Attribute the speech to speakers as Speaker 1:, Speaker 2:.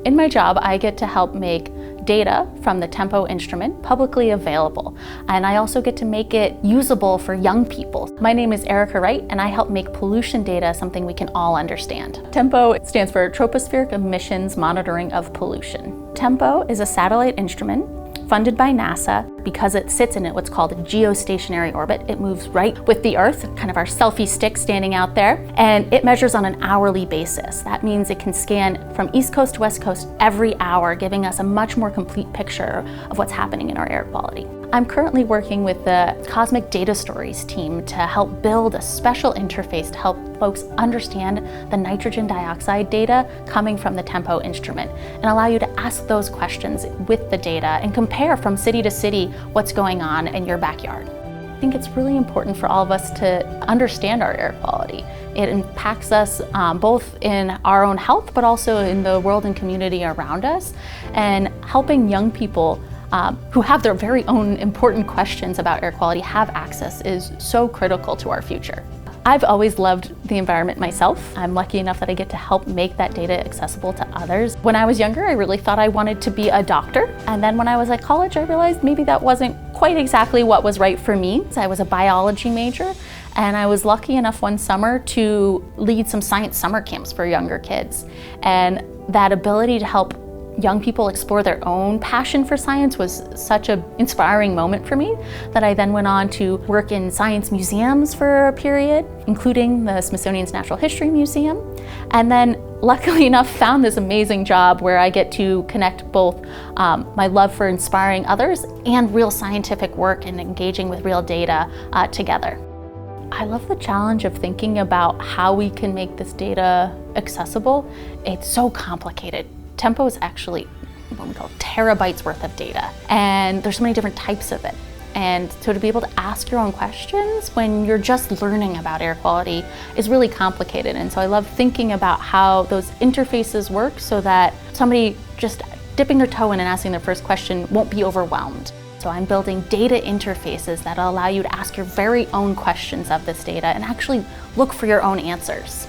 Speaker 1: In my job, I get to help make data from the Tempo instrument publicly available, and I also get to make it usable for young people. My name is Erika Wright, and I help make pollution data something we can all understand. Tempo stands for Tropospheric Emissions Monitoring of Pollution. Tempo is a satellite instrument funded by NASA because it sits in what's called a geostationary orbit. It moves right with the Earth, kind of our selfie stick standing out there, and it measures on an hourly basis. That means it can scan from East Coast to West Coast every hour, giving us a much more complete picture of what's happening in our air quality. I'm currently working with the Cosmic Data Stories team to help build a special interface to help folks understand the nitrogen dioxide data coming from the Tempo instrument and allow you to ask those questions with the data and compare from city to city what's going on in your backyard. I think it's really important for all of us to understand our air quality. It impacts us both in our own health, but also in the world and community around us. And helping young people who have their very own important questions about air quality have access is so critical to our future. I've always loved the environment myself. I'm lucky enough that I get to help make that data accessible to others. When I was younger, I really thought I wanted to be a doctor. And then when I was at college, I realized maybe that wasn't quite exactly what was right for me. I was a biology major, and I was lucky enough one summer to lead some science summer camps for younger kids. And that ability to help young people explore their own passion for science was such an inspiring moment for me that I then went on to work in science museums for a period, including the Smithsonian's Natural History Museum. And then luckily enough found this amazing job where I get to connect both my love for inspiring others and real scientific work and engaging with real data together. I love the challenge of thinking about how we can make this data accessible. It's so complicated. Tempo is actually what we call terabytes worth of data, and there's so many different types of it. And so to be able to ask your own questions when you're just learning about air quality is really complicated. And so I love thinking about how those interfaces work so that somebody just dipping their toe in and asking their first question won't be overwhelmed. So I'm building data interfaces that allow you to ask your very own questions of this data and actually look for your own answers.